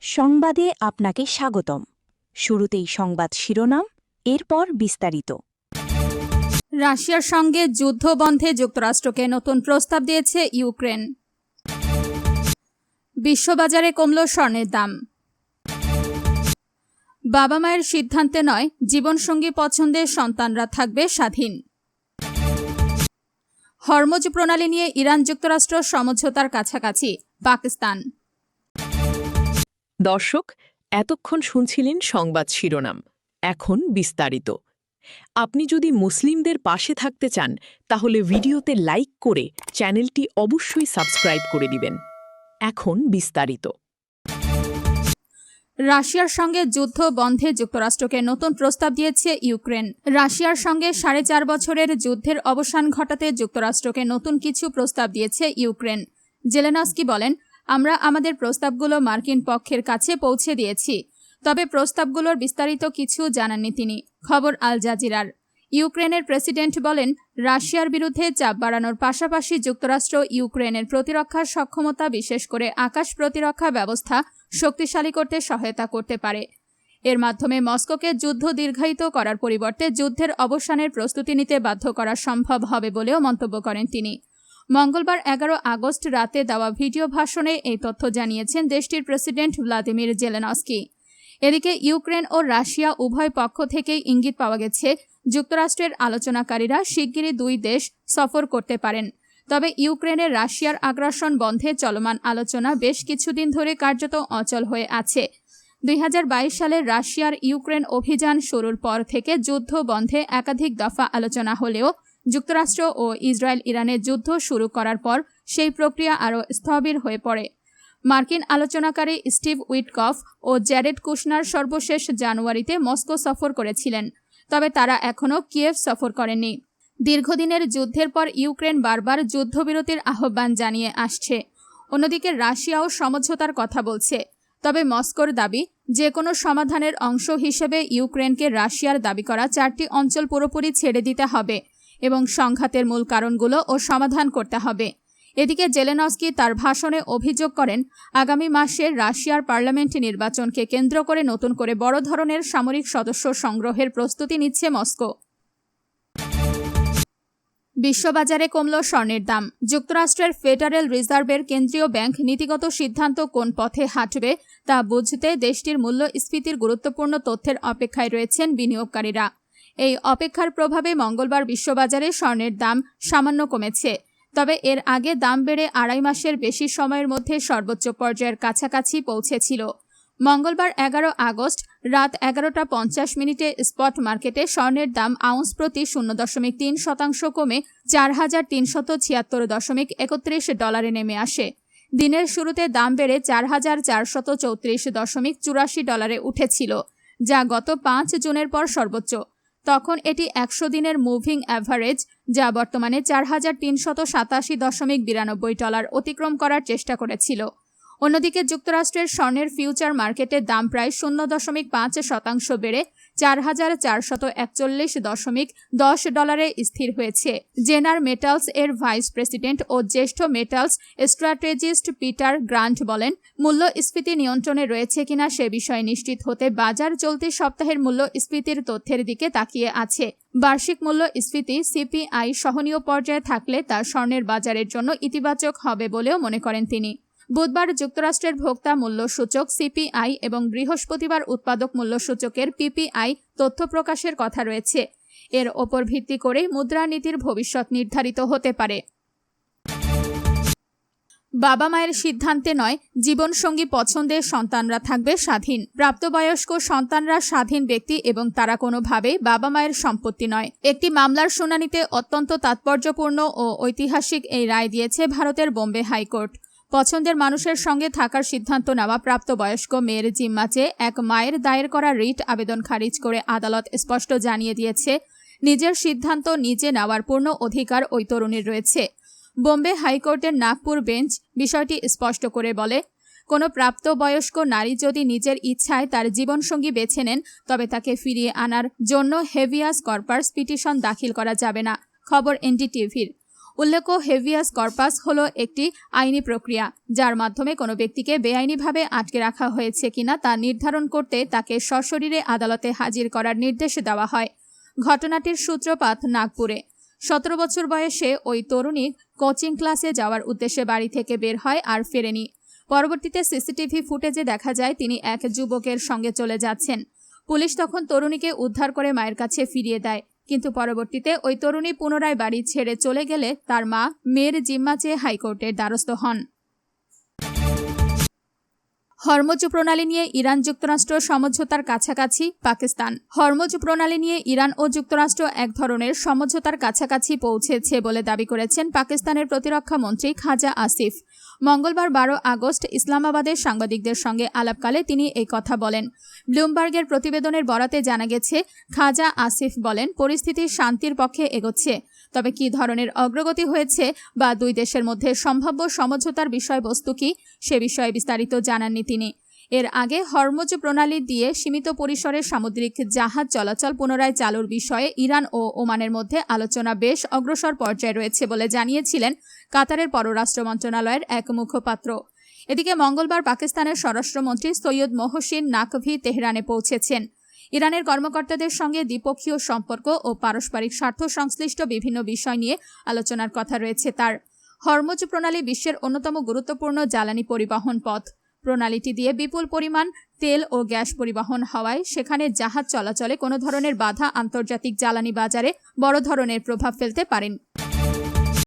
সংবাদে আপনাকে স্বাগতম। শুরুতেই সংবাদ শিরোনাম, এরপর বিস্তারিত। রাশিয়ার সঙ্গে যুদ্ধ বন্ধে যুক্তরাষ্ট্রকে নতুন প্রস্তাব দিয়েছে ইউক্রেন। বিশ্ববাজারে কমল স্বর্ণের দাম। বাবা মায়ের সিদ্ধান্তে নয়, জীবনসঙ্গী পছন্দের সন্তানরা থাকবে স্বাধীন। হরমুজ প্রণালী নিয়ে ইরান যুক্তরাষ্ট্র সমঝোতার কাছাকাছি পাকিস্তান। দর্শক, এতক্ষণ শুনছিলেন সংবাদ শিরোনাম, এখন বিস্তারিত। আপনি যদি মুসলিমদের পাশে থাকতে চান তাহলে ভিডিওতে লাইক করে চ্যানেলটি অবশ্যই সাবস্ক্রাইব করে দিবেন। এখন বিস্তারিত। রাশিয়ার সঙ্গে যুদ্ধ বন্ধে যুক্তরাষ্ট্রকে নতুন প্রস্তাব দিয়েছে ইউক্রেন। রাশিয়ার সঙ্গে 4.5 বছরের যুদ্ধের অবসান ঘটাতে যুক্তরাষ্ট্রকে নতুন কিছু প্রস্তাব দিয়েছে ইউক্রেন। জেলেনস্কি বলেন, আমরা আমাদের প্রস্তাবগুলো মার্কিন পক্ষের কাছে পৌঁছে দিয়েছি, তবে প্রস্তাবগুলোর বিস্তারিত কিছু জানাননি তিনি। খবর আল জাজিরার। ইউক্রেনের প্রেসিডেন্ট বলেন, রাশিয়ার বিরুদ্ধে চাপ বাড়ানোর পাশাপাশি যুক্তরাষ্ট্র ইউক্রেনের প্রতিরক্ষার সক্ষমতা, বিশেষ করে আকাশ প্রতিরক্ষা ব্যবস্থা শক্তিশালী করতে সহায়তা করতে পারে। এর মাধ্যমে মস্কোকে যুদ্ধ দীর্ঘায়িত করার পরিবর্তে যুদ্ধের অবসানের প্রস্তুতি নিতে বাধ্য করা সম্ভব হবে বলেও মন্তব্য করেন তিনি। মঙ্গলবার 11 আগস্ট রাতে দেওয়া ভিডিও ভাষণে এই তথ্য জানিয়েছেন দেশটির প্রেসিডেন্ট ভ্লাদিমির জেলেনস্কি। এদিকে ইউক্রেন ও রাশিয়া উভয় পক্ষ থেকেই ইঙ্গিত পাওয়া গেছে যুক্তরাষ্ট্রের আলোচনাকারীরা শিগগিরই দুই দেশ সফর করতে পারেন। তবে ইউক্রেনের রাশিয়ার আগ্রাসন বন্ধে চলমান আলোচনা বেশ কিছুদিন ধরে কার্যত অচল হয়ে আছে। 2022 সালে রাশিয়ার ইউক্রেন অভিযান শুরুর পর থেকে যুদ্ধ বন্ধে একাধিক দফা আলোচনা হলেও যুক্তরাষ্ট্র ও ইসরায়েল ইরানের যুদ্ধ শুরু করার পর সেই প্রক্রিয়া আরও স্থবির হয়ে পড়ে। মার্কিন আলোচনাকারী স্টিভ উইটকফ ও জ্যারেড কুশনার সর্বশেষ জানুয়ারিতে মস্কো সফর করেছিলেন, তবে তারা এখনও কিয়েভ সফর করেননি। দীর্ঘদিনের যুদ্ধের পর ইউক্রেন বারবার যুদ্ধবিরতির আহ্বান জানিয়ে আসছে। অন্যদিকে রাশিয়াও সমঝোতার কথা বলছে, তবে মস্কোর দাবি যে কোনো সমাধানের অংশ হিসেবে ইউক্রেনকে রাশিয়ার দাবি করা 4টি অঞ্চল পুরোপুরি ছেড়ে দিতে হবে এবং সংঘাতের মূল কারণগুলো ও সমাধান করতে হবে। এদিকে জেলেনস্কি তার ভাষণে অভিযোগ করেন, আগামী মাসে রাশিয়ার পার্লামেন্ট নির্বাচনকে কেন্দ্র করে নতুন করে বড় ধরনের সামরিক সদস্য সংগ্রহের প্রস্তুতি নিচ্ছে মস্কো। বিশ্ববাজারে কমল স্বর্ণের দাম। যুক্তরাষ্ট্রের ফেডারেল রিজার্ভের কেন্দ্রীয় ব্যাংক নীতিগত সিদ্ধান্ত কোন পথে হাঁটবে তা বুঝতে দেশটির মূল্যস্ফীতির গুরুত্বপূর্ণ তথ্যের অপেক্ষায় রয়েছেন বিনিয়োগকারীরা। এই অপেক্ষার প্রভাবে মঙ্গলবার বিশ্ববাজারে স্বর্ণের দাম সামান্য কমেছে, তবে এর আগে দাম বেড়ে 2.5 মাসের বেশি সময়ের মধ্যে সর্বোচ্চ পর্যায়ের কাছাকাছি পৌঁছেছিল। মঙ্গলবার 11 আগস্ট রাত 11:50 স্পট মার্কেটে স্বর্ণের দাম আউন্স প্রতি 0.3% কমে 4,376.31 ডলারে নেমে আসে। দিনের শুরুতে দাম বেড়ে 4,434.84 ডলারে উঠেছিল, যা গত 5 জুনের পর সর্বোচ্চ। তখন এটি 100 দিনের মুভিং অ্যাভারেজ, যা বর্তমানে 4,387.92 ডলার অতিক্রম করার চেষ্টা করেছিল। অন্যদিকে যুক্তরাষ্ট্রের স্বর্ণের ফিউচার মার্কেটের দাম প্রায় 0.5% বেড়ে 4,441.10 ডলারে স্থির হয়েছে। জেনার মেটালস এর ভাইস প্রেসিডেন্ট ও জ্যেষ্ঠ মেটালস স্ট্র্যাটেজিস্ট পিটার গ্রান্ট বলেন, মূল্যস্ফীতি নিয়ন্ত্রণে রয়েছে কিনা সে বিষয়ে নিশ্চিত হতে বাজার চলতি সপ্তাহের মূল্যস্ফীতির তথ্যের দিকে তাকিয়ে আছে। বার্ষিক মূল্যস্ফীতি সিপিআই সহনীয় পর্যায়ে থাকলে তা স্বর্ণের বাজারের জন্য ইতিবাচক হবে বলেও মনে করেন তিনি। বুধবার যুক্তরাষ্ট্রের ভোক্তা মূল্য সূচক সিপিআই এবং বৃহস্পতিবার উৎপাদক মূল্য সূচকের পিপিআই তথ্য প্রকাশের কথা রয়েছে। এর ওপর ভিত্তি করে মুদ্রানীতির ভবিষ্যৎ নির্ধারিত হতে পারে। বাবা মায়ের সিদ্ধান্তে নয়, জীবনসঙ্গী পছন্দের সন্তানরা থাকবে স্বাধীন। প্রাপ্তবয়স্ক সন্তানরা স্বাধীন ব্যক্তি এবং তারা কোনোভাবেই বাবা মায়ের সম্পত্তি নয়। একটি মামলার শুনানিতে অত্যন্ত তাৎপর্যপূর্ণ ও ঐতিহাসিক এই রায় দিয়েছে ভারতের বোম্বে হাইকোর্ট। পছন্দের মানুষের সঙ্গে থাকার সিদ্ধান্ত নেওয়া প্রাপ্তবয়স্ক মেয়ের জিম্মা চেয়ে এক মায়ের দায়ের করা রিট আবেদন খারিজ করে আদালত স্পষ্ট জানিয়ে দিয়েছে, নিজের সিদ্ধান্ত নিজে নেওয়ার পূর্ণ অধিকার ওই তরুণীর রয়েছে। বোম্বে হাইকোর্টের নাগপুর বেঞ্চ বিষয়টি স্পষ্ট করে বলে, কোনো প্রাপ্তবয়স্ক নারী যদি নিজের ইচ্ছায় তার জীবনসঙ্গী বেছে নেন, তবে তাকে ফিরিয়ে আনার জন্য হেভিয়াস কর্পাস পিটিশন দাখিল করা যাবে না। খবর এনডিটিভির। উল্লেখ্য, হেভিয়াস কর্পাস হলো একটি আইনি প্রক্রিয়া যার মাধ্যমে কোনো ব্যক্তিকে বেআইনিভাবে আটকে রাখা হয়েছে কিনা তা নির্ধারণ করতে তাকে সশরীরে আদালতে হাজির করার নির্দেশ দেওয়া হয়। ঘটনাটির সূত্রপাত নাগপুরে। 17 বছর বয়সে ওই তরুণী কোচিং ক্লাসে যাওয়ার উদ্দেশ্যে বাড়ি থেকে বের হয় আর ফেরেনি। পরবর্তীতে সিসিটিভি ফুটেজে দেখা যায় তিনি এক যুবকের সঙ্গে চলে যাচ্ছেন। পুলিশ তখন তরুণীকে উদ্ধার করে মায়ের কাছে ফিরিয়ে দেয়, কিন্তু পরবর্তীতে ওই তরুণী পুনরায় বাড়ি ছেড়ে চলে গেলে তার মা মেয়ের জিম্মা চেয়ে হাইকোর্টের দ্বারস্থ হন। হরমুজ প্রণালী নিয়ে ইরান যুক্তরাষ্ট্র সমঝোতার কাছাকাছি পাকিস্তান। হরমুজ প্রণালী নিয়ে ইরান ও যুক্তরাষ্ট্র এক ধরনের সমঝোতার কাছাকাছি পৌঁছেছে বলে দাবি করেছেন পাকিস্তানের প্রতিরক্ষা মন্ত্রী খাজা আসিফ। মঙ্গলবার 12 আগস্ট ইসলামাবাদের সাংবাদিকদের সঙ্গে আলাপকালে তিনি এই কথা বলেন। ব্লুমবার্গের প্রতিবেদনের বরাতে জানা গেছে, খাজা আসিফ বলেন, পরিস্থিতি শান্তির পক্ষে এগোচ্ছে, তবে কী ধরনের অগ্রগতি হয়েছে বা দুই দেশের মধ্যে সম্ভাব্য সমঝোতার বিষয়বস্তু কি সে বিষয়ে বিস্তারিত জানাননি তিনি। এর আগে হরমুজ প্রণালী দিয়ে সীমিত পরিসরে সামুদ্রিক জাহাজ চলাচল পুনরায় চালুর বিষয়ে ইরান ও ওমানের মধ্যে আলোচনা বেশ অগ্রসর পর্যায়ে রয়েছে বলে জানিয়েছিলেন কাতারের পররাষ্ট্র মন্ত্রণালয়ের এক মুখপাত্র। এদিকে মঙ্গলবার পাকিস্তানের স্বরাষ্ট্রমন্ত্রী সৈয়দ মোহসিন নাকভি তেহরানে পৌঁছেছেন। ইরানের কর্মকর্তাদের সঙ্গে দ্বিপক্ষীয় সম্পর্ক ও পারস্পরিক স্বার্থ সংশ্লিষ্ট বিভিন্ন বিষয় নিয়ে আলোচনার কথা রয়েছে তার। হরমুজ প্রণালী বিশ্বের অন্যতম গুরুত্বপূর্ণ জ্বালানি পরিবহন পথ। প্রণালীটি দিয়ে বিপুল পরিমাণ তেল ও গ্যাস পরিবহন হওয়ায় সেখানে জাহাজ চলাচলে কোনো ধরনের বাধা আন্তর্জাতিক জ্বালানি বাজারে বড় ধরনের প্রভাব ফেলতে পারেন।